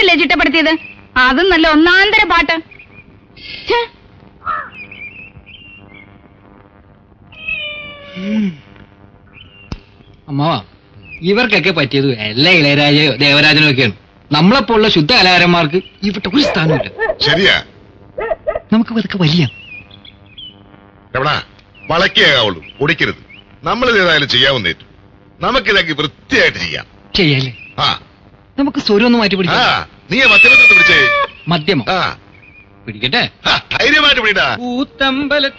നീയല്ലേ ചിട്ടപ്പെടുത്തിയത്? അതും നല്ല ഒന്നാന്തര പാട്ട്. അമ്മാവാ, ഇവർക്കൊക്കെ പറ്റിയത് എല്ലാ ഇളയരാജയോ ദേവരാജനോ ഒക്കെയാണ്. നമ്മളെപ്പോലുള്ള ശുദ്ധ കലാകാരന്മാർക്ക് ഇവിടെ ഒരു സ്ഥാനമില്ല. ശരിയാ, നമുക്ക് ഇതൊക്കെ വലിയ വളക്കേകാവുള്ളൂ, ഒടിക്കരുത്. നമ്മളിത് ഏതായാലും ചെയ്യാവുന്നേറ്റു. നമുക്കിതൊക്കെ വൃത്തിയായിട്ട് ചെയ്യാം. ചെയ്യല്ലേ? നമുക്ക് സ്വരം ഒന്ന് മാറ്റി പിടിക്കാം. നീ മധ്യമത്തിൽ പിടിച്ചേ. മധ്യമോ? പിടിക്കട്ടെ. ധൈര്യമായിട്ട് പിടിടാ.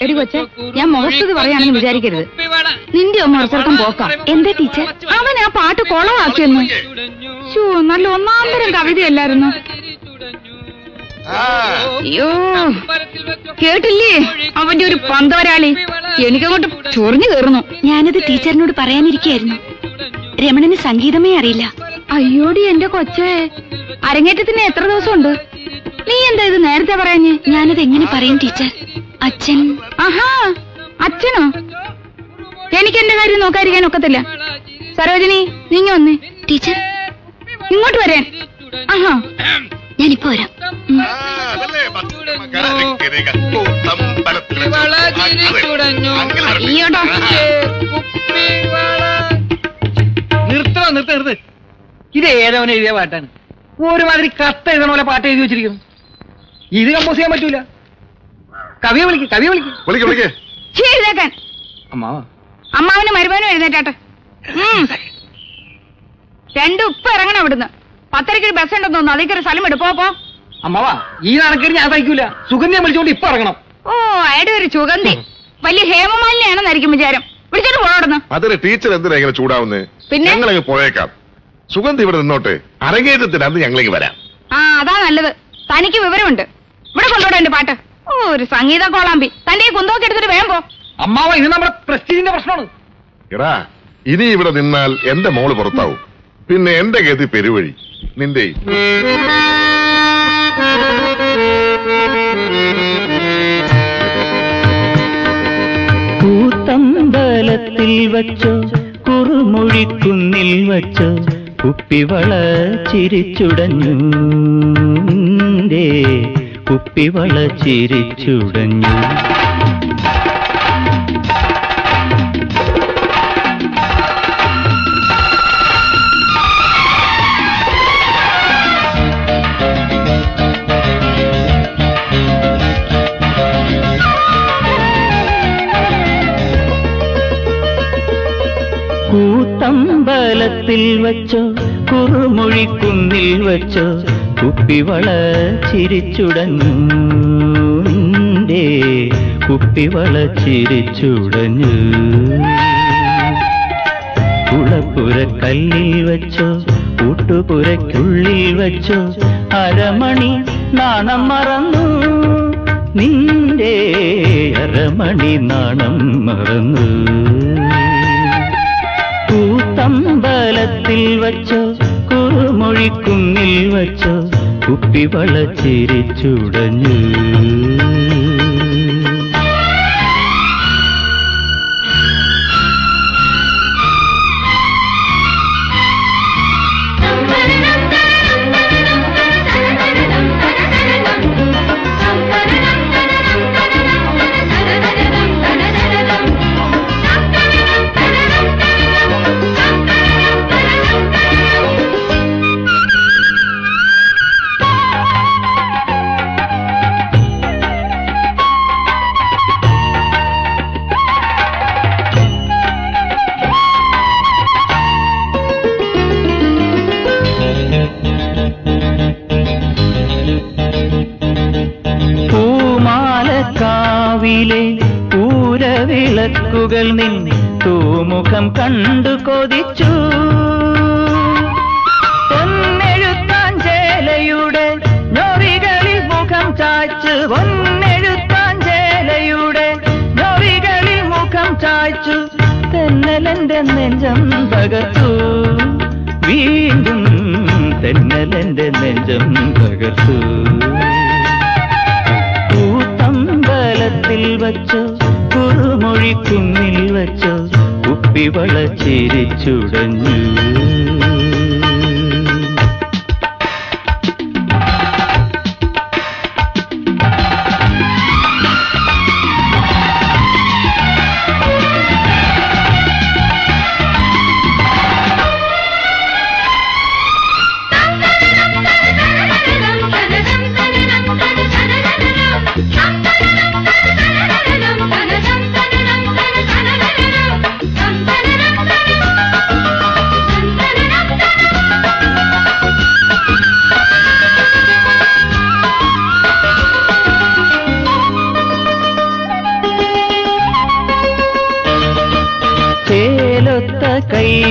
എടി കൊച്ചേ, ഞാൻ മുഖസ്തുതി പറയാണെന്ന് വിചാരിക്കരുത്. നിന്റെ അമ്മ ചെറുക്കം പോക്കാം. എന്താ ടീച്ചർ? അവൻ ആ പാട്ട് കൊളവാക്കിയെന്നു. നല്ല ഒന്നാന്തരം കവിതയല്ലായിരുന്നു. അയ്യോ, കേട്ടില്ലേ അവന്റെ ഒരു പന്തവരാളി? എനിക്കങ്ങോട്ട് ചൊറിഞ്ഞു കയറുന്നു. ഞാനത് ടീച്ചറിനോട് പറയാനിരിക്കായിരുന്നു. രമണന് സംഗീതമേ അറിയില്ല. അയ്യോടി എന്റെ കൊച്ചേ, അരങ്ങേറ്റത്തിന് എത്ര ദിവസമുണ്ട്? നീ എന്താ ഇത് നേരത്തെ പറയാഞ്ഞേ? ഞാനത് എങ്ങനെ പറയും ടീച്ചർ? അച്ഛൻ. ആഹാ, അച്ഛനോ? എനിക്ക് എന്റെ കാര്യം നോക്കാതിരിക്കാൻ ഒക്കത്തില്ല. സരോജിനി, നീങ്ങി വന്നേ. ടീച്ചർ ഇങ്ങോട്ട് വരാൻ. ആഹാ, ഞാനിപ്പോ വരാം. നിർത്ത്. ഇത് ഏതവനെ എഴുതിയ പാട്ടാണ്? ഒരുമാതിരി കത്ത് എഴുതണ പോലെ പാട്ട് എഴുതി വെച്ചിരിക്കുന്നു. ഇത് കമ്പോസ് ചെയ്യാൻ പറ്റൂല. കവിയെ വിളിക്ക്. എഴുതേക്കാൻ. അമ്മാവനും മരുമാനും എഴുന്നേറ്റാട്ടെ. രണ്ടു ഉപ്പ് ഇറങ്ങണം ഇവിടുന്ന്. 10:30 ബസ് ഉണ്ടെന്ന് തോന്നുന്നു. അതേക്കൊരു സ്ഥലം എടുപ്പോ. അമ്മാവാ, ഈ നടക്കരി ഞാൻ സഹിക്കൂല. സുഗന്ധിയെ വിളിച്ചോണ്ട് ഇപ്പൊ ഇറങ്ങണം. ഓ, അയാളുടെ ഒരു സുഗന്ധി വലിയ ഹേമമാലിനെയാണെന്നായിരിക്കും വിചാരം. വിളിച്ചോണ്ട് പോടന്ന്. അതൊരു ടീച്ചർ എന്തിനാ ഇങ്ങനെ ചൂടാവുന്നേ? പിന്നെ ഞങ്ങളങ്ങ് പോയേക്കാം. സുഗന്ധി ഇവിടെ നിന്നോട്ടെ. അരങ്ങേറ്റത്തിന് അന്ന് ഞങ്ങളിങ്ങ് വരാം. അതാ നല്ലത്. തനിക്ക് വിവരമുണ്ട്. ഇവിടെ കൊണ്ടോടെ എന്റെ പാട്ട്. ഓ, ഒരു സംഗീത കോളാമ്പി. തന്റെ ഈ കുന്തോക്കെ എടുത്തിട്ട് വേഗം പോ. അമ്മാവ, ഇത് നമ്മുടെ പ്രസ്റ്റീജിന്റെ പ്രശ്നമാണ്. എടാ, ഇനി ഇവിടെ നിന്നാൽ എന്റെ മോള് പുറത്താവും. പിന്നെ എന്റെ ഗതി പെരുവഴി. നിന്റെ കൂത്തമ്പലത്തിൽ വച്ചോ കുറുമൊഴിക്കുന്നിൽ വച്ചോ കുപ്പിവള ചിരിച്ചുടഞ്ഞു. കുപ്പിവള ചിരിച്ചുടഞ്ഞു. കൂത്തമ്പലത്തിൽ വച്ചോ കുറുമൊഴിക്കുന്നിൽ വച്ചോ കുപ്പിവള ചിരിച്ചുടഞ്ഞു. കുപ്പിവള ചിരിച്ചുടഞ്ഞു. കുളപ്പുരക്കല്ലിൽ വച്ചോ കൂട്ടുപുരയ്ക്കുള്ളിൽ വച്ചോ അരമണി നാണം മറന്നു. നിന്റെ അരമണി നാണം മറന്നു. കൂത്തമ്പലത്തിൽ വച്ചോ കുറുമൊഴിക്കുന്നിൽ വച്ചോ കുപ്പിവള ചിരിച്ചുടഞ്ഞു. പൂരവിളക്കുകൾ നിൻ തൂമുഖം കണ്ടു കൊതിച്ചു. പൊന്നെഴുത്താഞ്ചേലയുടെ ഞൊറികളിൽ മുഖം ചായ്ച്ചു. പൊന്നെഴുത്താഞ്ചേലയുടെ ഞൊറികളിൽ മുഖം ചായ്ച്ചു. തെന്നലെന്റെ നെഞ്ചം തകർത്തു. വീണ്ടും തെന്നലെന്റെ നെഞ്ചം തകർത്തു. കൂത്തമ്പലത്തിൽ വച്ചോ കുറുമൊഴിക്കുന്നിൽ വച്ചോ കുപ്പിവള ചിരിച്ചുടഞ്ഞു.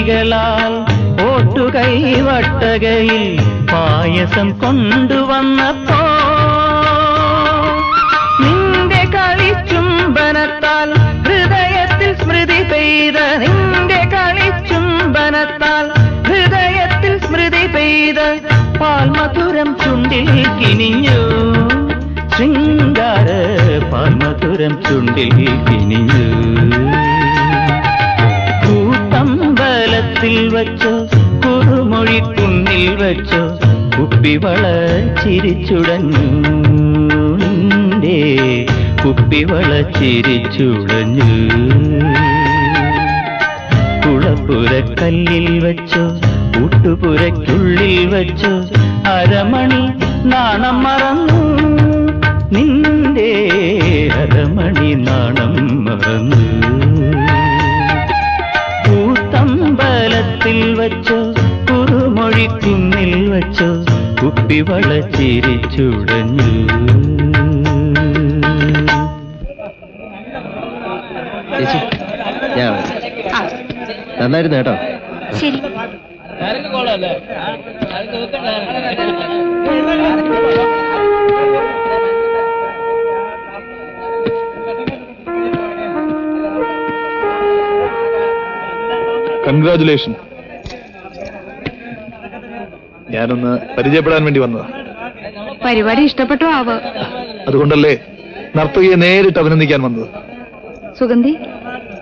കൈകളാൽ ഓട്ടുകൈവട്ടകയിൽ പായസം കൊണ്ടുവന്നപ്പോ നിന്റെ കളിച്ചുംബനത്താൽ ഹൃദയത്തിൽ സ്മൃതി പെയ്ത നിന്റെ കളിച്ചുംബനത്താൽ ഹൃദയത്തിൽ സ്മൃതി പെയ്ത പാൽമധുരം ചുണ്ടിൽ കിനിഞ്ഞു ശൃംഗാര പാൽമധുരം ചുണ്ടിൽ കിനിഞ്ഞു കൂത്തമ്പലത്തിൽ വച്ചോ കുറുമൊഴിക്കുന്നിൽ വച്ചോ കുപ്പിവള ചിരിച്ചുടഞ്ഞു കുപ്പിവള ചിരിച്ചുടഞ്ഞു കുളപ്പുരക്കല്ലിൽ വച്ചോ കൂട്ടുപുരയ്ക്കുള്ളിൽ വച്ചോ അരമണി നാണം മറന്നു നിന്റെ അരമണി നാണം മറന്നു കൂത്തമ്പലത്തിൽ വച്ചോ കുറുമൊഴിക്കുന്നിൽ വച്ചോ കുപ്പിവള ചിരിച്ചുടഞ്ഞു നന്നായിരുന്നു കേട്ടോ. ശരി. കൺഗ്രാജുലേഷൻ. ഞാനൊന്ന് പരിചയപ്പെടാൻ വേണ്ടി വന്നതാ. പരിപാടി ഇഷ്ടപ്പെട്ടോ ആവോ? അതുകൊണ്ടല്ലേ നർത്തകിയെ നേരിട്ട് അഭിനന്ദിക്കാൻ വന്നത്. സുഗന്ധി,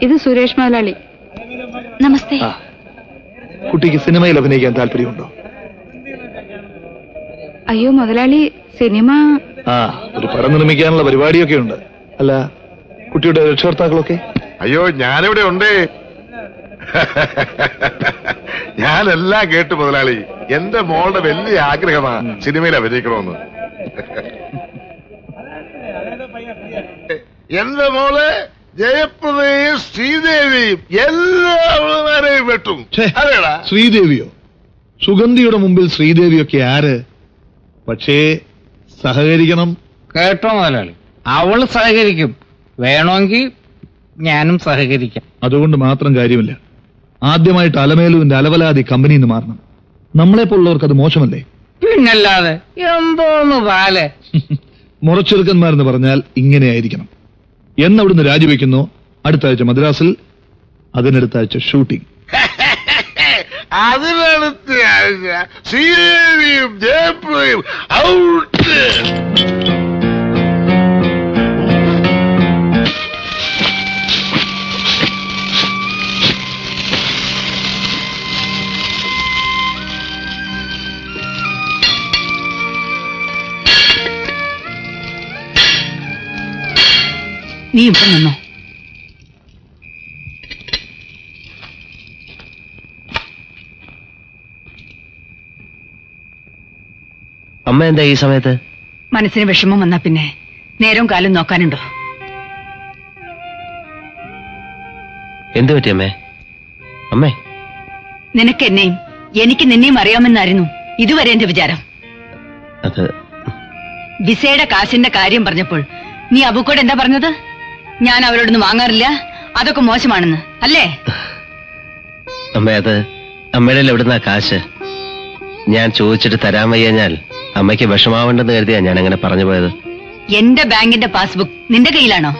ഇത് സുരേഷ് മുതലാളി. നമസ്തേ. കുട്ടിക്ക് സിനിമയിൽ അഭിനയിക്കാൻ താല്പര്യമുണ്ടോ? അയ്യോ മുതലാളി, സിനിമ ഒരു പടം നിർമ്മിക്കാനുള്ള പരിപാടിയൊക്കെ ഉണ്ട്. അല്ല, കുട്ടിയുടെ രക്ഷകർത്താക്കളൊക്കെ? അയ്യോ, ഞാനിവിടെ ഉണ്ട്. ഞാനെല്ലാം കേട്ടു മുതലാളി. എന്റെ മോളുടെ വലിയ ആഗ്രഹമാണ് സിനിമയിൽ അഭിനയിക്കണമെന്ന്. എന്റെ മോള് ജയപ്രദയും ശ്രീദേവിയും എല്ലാവരെയും വെട്ടും. അതേടാ. ശ്രീദേവിയോ? സുഗന്ധിയുടെ മുമ്പിൽ ശ്രീദേവിയൊക്കെ ആര്? പക്ഷേ സഹകരിക്കണം. കേട്ടോ മുതലാളി, അവള് സഹകരിക്കും. വേണമെങ്കിൽ ഞാനും സഹകരിക്കാം. അതുകൊണ്ട് മാത്രം കാര്യമില്ല. ആദ്യമായിട്ട് അലമേലുവിന്റെ അലവലാതി കമ്പനിയിൽ നിന്ന് മാറണം. നമ്മളെപ്പോലുള്ളവർക്ക് അത് മോശമല്ലേ? പിന്നല്ലാതെ എന്തോന്ന് പാല്. മുറച്ചെറുക്കന്മാരെന്ന് പറഞ്ഞാൽ ഇങ്ങനെയായിരിക്കണം. എന്നവിടുന്ന് രാജിവെക്കുന്നു. അടുത്ത ആഴ്ച മദ്രാസിൽ, അതിനടുത്ത ആഴ്ച ഷൂട്ടിംഗ്. അതിനടുത്ത ആഴ്ച ശ്രീദേവിയും ജയപ്രദയും ഔട്ട്. നീ ഇവിടെ നിന്നോ. അമ്മ എന്താ ഈ സമയത്ത്? മനസ്സിന് വിഷമം വന്നാ പിന്നെ നേരവും കാലം നോക്കാനുണ്ടോ? എന്തു പറ്റി അമ്മേ? അമ്മേ, നിനക്ക് എന്നെയും എനിക്ക് നിന്നെയും അറിയാമെന്നായിരുന്നു ഇതുവരെ എന്റെ വിചാരം. അത് വിസയുടെ കാശിന്റെ കാര്യം പറഞ്ഞപ്പോൾ നീ അബുക്കോട് എന്താ പറഞ്ഞത്? ഞാൻ അവരോടൊന്നും വാങ്ങാറില്ല, അതൊക്കെ മോശമാണെന്ന് അല്ലേ? അമ്മ, അത് അമ്മയുടെ എവിടുന്നാ കാശ്? ഞാൻ ചോദിച്ചിട്ട് തരാൻ വയ്യാഞ്ഞാൽ അമ്മയ്ക്ക് വിഷമാവണ്ടെന്ന് കരുതിയാ ഞാൻ അങ്ങനെ പറഞ്ഞു പോയത്. എന്റെ ബാങ്കിന്റെ പാസ്ബുക്ക് നിന്റെ കയ്യിലാണോ?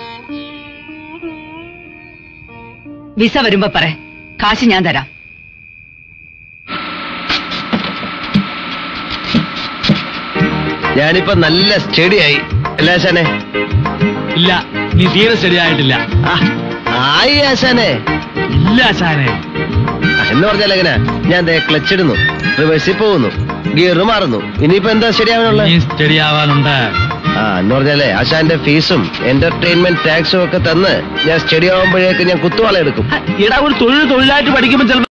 വിസ വരുമ്പോ പറ, കാശ് ഞാൻ തരാം. ഞാനിപ്പോ നല്ല സ്റ്റഡിയായി അല്ലേ ആശാനെ? ഇല്ല, നീ തീരെ സ്റ്റഡി ആയിട്ടില്ല. ആയി ആശാനെ? ഇല്ല ആശാനെ. എന്ന് പറഞ്ഞാൽ എങ്ങനെ? ഞാൻ ക്ലച്ച് ഇടുന്നു, റിവേഴ്സിൽ പോകുന്നു, ഗിയർ മാറുന്നു. ഇനിയിപ്പോ എന്താ സ്റ്റഡിയാവാനുള്ള? സ്റ്റഡി ആവാനുണ്ട്. എന്ന് പറഞ്ഞാലേ ആശാന്റെ ഫീസും എന്റർടൈൻമെന്റ് ടാക്സും ഒക്കെ തന്ന് ഞാൻ സ്റ്റഡി ആവുമ്പോഴേക്ക് ഞാൻ കുത്തുവാള എടുക്കും. എടാ, ഒരു തൊഴിലായിട്ട് പഠിക്കുമ്പോൾ ചിലപ്പോ